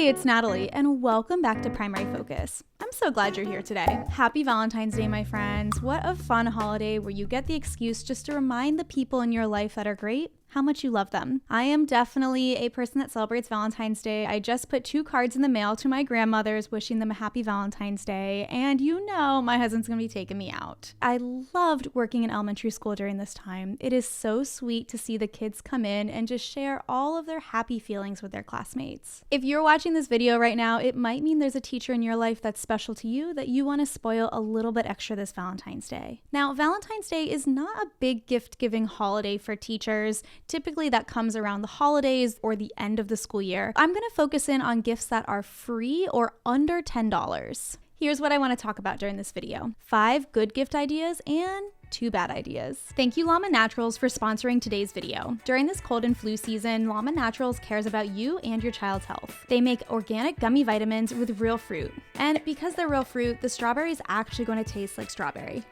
Hey, it's Natalie, and welcome back to Primary Focus. I'm so glad you're here today. Happy Valentine's Day, my friends. What a fun holiday where you get the excuse just to remind the people in your life that are great how much you love them. I am definitely a person that celebrates Valentine's Day. I just put 2 cards in the mail to my grandmothers wishing them a happy Valentine's Day, and you know my husband's gonna be taking me out. I loved working in elementary school during this time. It is so sweet to see the kids come in and just share all of their happy feelings with their classmates. If you're watching this video right now, it might mean there's a teacher in your life that's special to you that you want to spoil a little bit extra this Valentine's Day. Now, Valentine's Day is not a big gift-giving holiday for teachers. Typically that comes around the holidays or the end of the school year. I'm going to focus in on gifts that are free or under $10. Here's what I want to talk about during this video: 5 good gift ideas and 2 bad ideas. Thank you Llama Naturals for sponsoring today's video. During this cold and flu season, Llama Naturals cares about you and your child's health. They make organic gummy vitamins with real fruit. And because they're real fruit, the strawberry is actually going to taste like strawberry.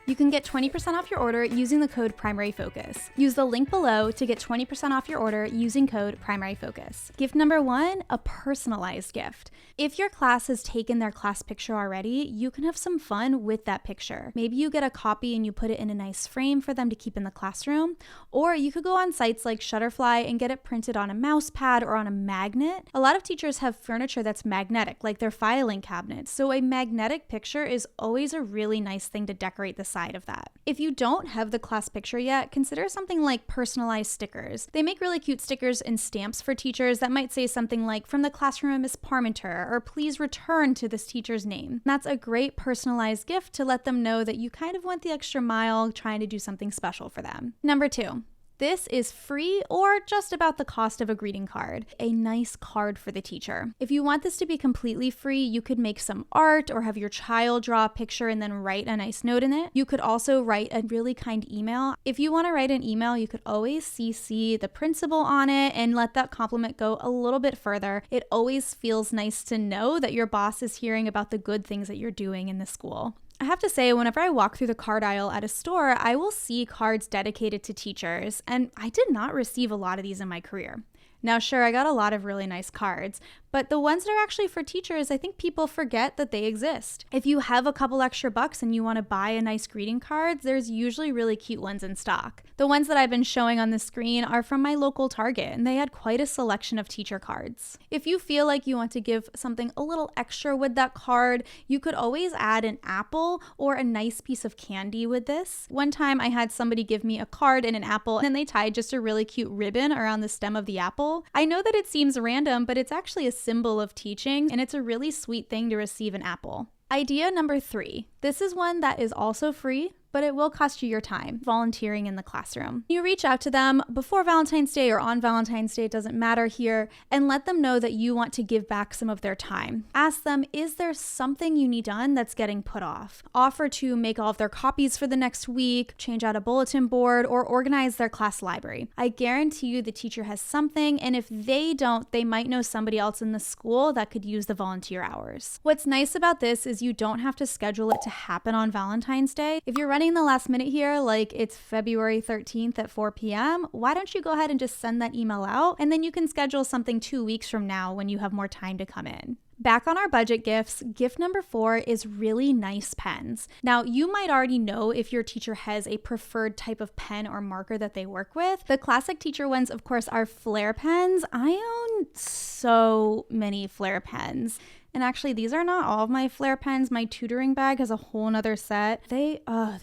You can get 20% off your order using the code PrimaryFocus. Use the link below to get 20% off your order using code PrimaryFocus. Gift number 1, a personalized gift. If your class has taken their class picture already, you can have some fun with that picture. Maybe you get a copy and you put it in a nice frame for them to keep in the classroom, or you could go on sites like Shutterfly and get it printed on a mouse pad or on a magnet. A lot of teachers have furniture that's magnetic, like their filing cabinets, so a magnetic picture is always a really nice thing to decorate the side of that. If you don't have the class picture yet, consider something like personalized stickers. They make really cute stickers and stamps for teachers that might say something like, "From the classroom of Miss Parmenter," or "Please return to this teacher's name." That's a great personalized gift to let them know that you kind of went the extra mile trying to do something special for them. Number 2. This is free or just about the cost of a greeting card. A nice card for the teacher. If you want this to be completely free, you could make some art or have your child draw a picture and then write a nice note in it. You could also write a really kind email. If you want to write an email, you could always CC the principal on it and let that compliment go a little bit further. It always feels nice to know that your boss is hearing about the good things that you're doing in the school. I have to say, whenever I walk through the card aisle at a store, I will see cards dedicated to teachers, and I did not receive a lot of these in my career. Now, sure, I got a lot of really nice cards, but the ones that are actually for teachers, I think people forget that they exist. If you have a couple extra bucks and you want to buy a nice greeting card, there's usually really cute ones in stock. The ones that I've been showing on the screen are from my local Target, and they had quite a selection of teacher cards. If you feel like you want to give something a little extra with that card, you could always add an apple or a nice piece of candy with this. One time I had somebody give me a card and an apple, and then they tied just a really cute ribbon around the stem of the apple. I know that it seems random, but it's actually a symbol of teaching, and it's a really sweet thing to receive an apple. Idea number 3. This is one that is also free, but it will cost you your time: volunteering in the classroom. You reach out to them before Valentine's Day or on Valentine's Day, it doesn't matter here, and let them know that you want to give back some of their time. Ask them, is there something you need done that's getting put off? Offer to make all of their copies for the next week, change out a bulletin board, or organize their class library. I guarantee you the teacher has something, and if they don't, they might know somebody else in the school that could use the volunteer hours. What's nice about this is you don't have to schedule it to happen on Valentine's Day. If you're running the last minute here, like it's February 13th at 4 p.m., why don't you go ahead and just send that email out, and then you can schedule something 2 weeks from now when you have more time to come in. Back on our budget gifts, gift number 4 is really nice pens. Now, you might already know if your teacher has a preferred type of pen or marker that they work with. The classic teacher ones, of course, are Flair pens. I own so many Flair pens. And actually, these are not all of my Flair pens. My tutoring bag has a whole nother set. They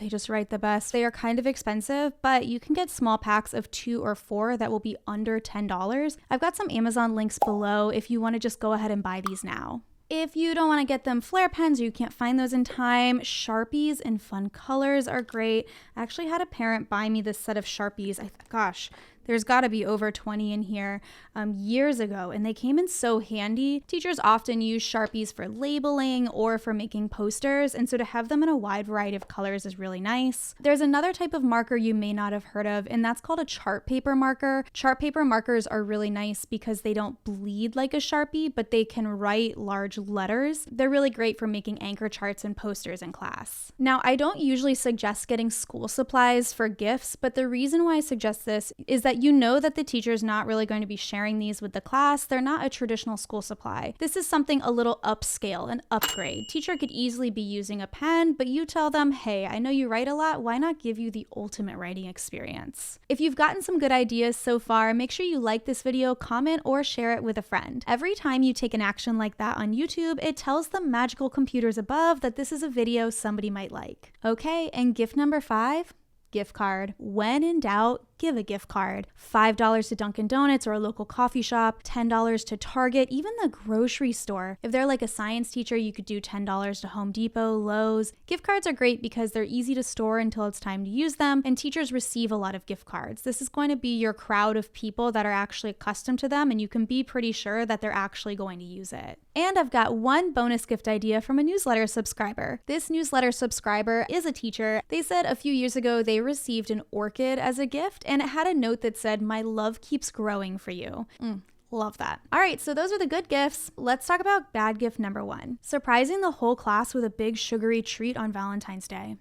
just write the best. They are kind of expensive, but you can get small packs of 2 or 4 that will be under $10. I've got some Amazon links below if you want to just go ahead and buy these now. If you don't want to get them Flair pens or you can't find those in time, Sharpies in fun colors are great. I actually had a parent buy me this set of Sharpies. Gosh, there's got to be over 20 in here years ago, and they came in so handy. Teachers often use Sharpies for labeling or for making posters, and so to have them in a wide variety of colors is really nice. There's another type of marker you may not have heard of, and that's called a chart paper marker. Chart paper markers are really nice because they don't bleed like a Sharpie, but they can write large letters. They're really great for making anchor charts and posters in class. Now, I don't usually suggest getting school supplies for gifts, but the reason why I suggest this is that but you know that the teacher's not really going to be sharing these with the class. They're not a traditional school supply. This is something a little upscale, an upgrade. Teacher could easily be using a pen, but you tell them, hey, I know you write a lot. Why not give you the ultimate writing experience? If you've gotten some good ideas so far, make sure you like this video, comment, or share it with a friend. Every time you take an action like that on YouTube, it tells the magical computers above that this is a video somebody might like. Okay, and gift number 5, gift card. When in doubt, give a gift card. $5 to Dunkin' Donuts or a local coffee shop, $10 to Target, even the grocery store. If they're like a science teacher, you could do $10 to Home Depot, Lowe's. Gift cards are great because they're easy to store until it's time to use them, and teachers receive a lot of gift cards. This is going to be your crowd of people that are actually accustomed to them, and you can be pretty sure that they're actually going to use it. And I've got one bonus gift idea from a newsletter subscriber. This newsletter subscriber is a teacher. They said a few years ago they received an orchid as a gift, and it had a note that said, "My love keeps growing for you." Love that. All right, so those are the good gifts. Let's talk about bad gift number 1. Surprising the whole class with a big sugary treat on Valentine's Day.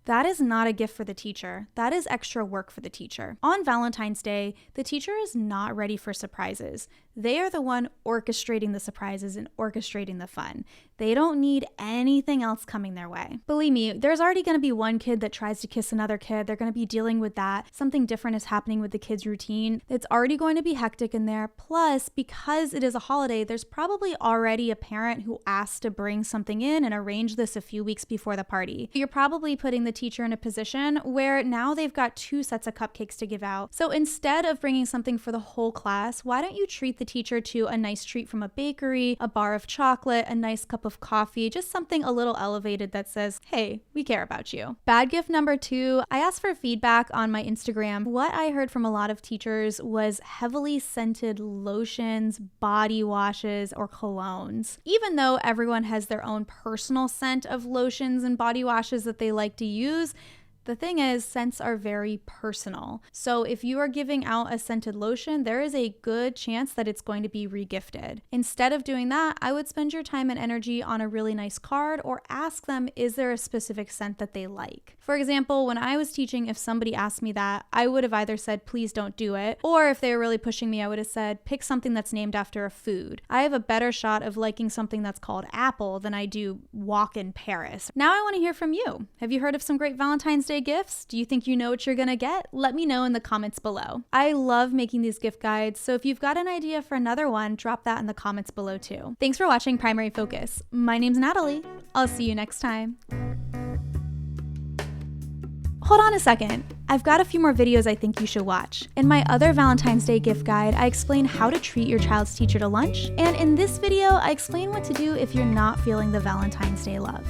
That is not a gift for the teacher. That is extra work for the teacher. On Valentine's Day, the teacher is not ready for surprises. They are the one orchestrating the surprises and orchestrating the fun. They don't need anything else coming their way. Believe me, there's already going to be one kid that tries to kiss another kid. They're going to be dealing with that. Something different is happening with the kid's routine. It's already going to be hectic in there. Plus, because it is a holiday, there's probably already a parent who asked to bring something in and arrange this a few weeks before the party. You're probably putting the teacher in a position where now they've got 2 sets of cupcakes to give out. So instead of bringing something for the whole class, why don't you treat the teacher to a nice treat from a bakery, a bar of chocolate, a nice cup of coffee, just something a little elevated that says, hey, we care about you. Bad gift number 2, I asked for feedback on my Instagram. What I heard from a lot of teachers was heavily scented lotions, body washes, or colognes. Even though everyone has their own personal scent of lotions and body washes that they like to use, the thing is, scents are very personal. So if you are giving out a scented lotion, there is a good chance that it's going to be regifted. Instead of doing that, I would spend your time and energy on a really nice card or ask them, is there a specific scent that they like? For example, when I was teaching, if somebody asked me that, I would have either said, please don't do it. Or if they were really pushing me, I would have said, pick something that's named after a food. I have a better shot of liking something that's called apple than I do walk in Paris. Now I want to hear from you. Have you heard of some great Valentine's Day gifts? Do you think you know what you're gonna get? Let me know in the comments below. I love making these gift guides, so if you've got an idea for another one, drop that in the comments below too. Thanks for watching Primary Focus. My name's Natalie. I'll see you next time. Hold on a second. I've got a few more videos I think you should watch. In my other Valentine's Day gift guide, I explain how to treat your child's teacher to lunch, and in this video, I explain what to do if you're not feeling the Valentine's Day love.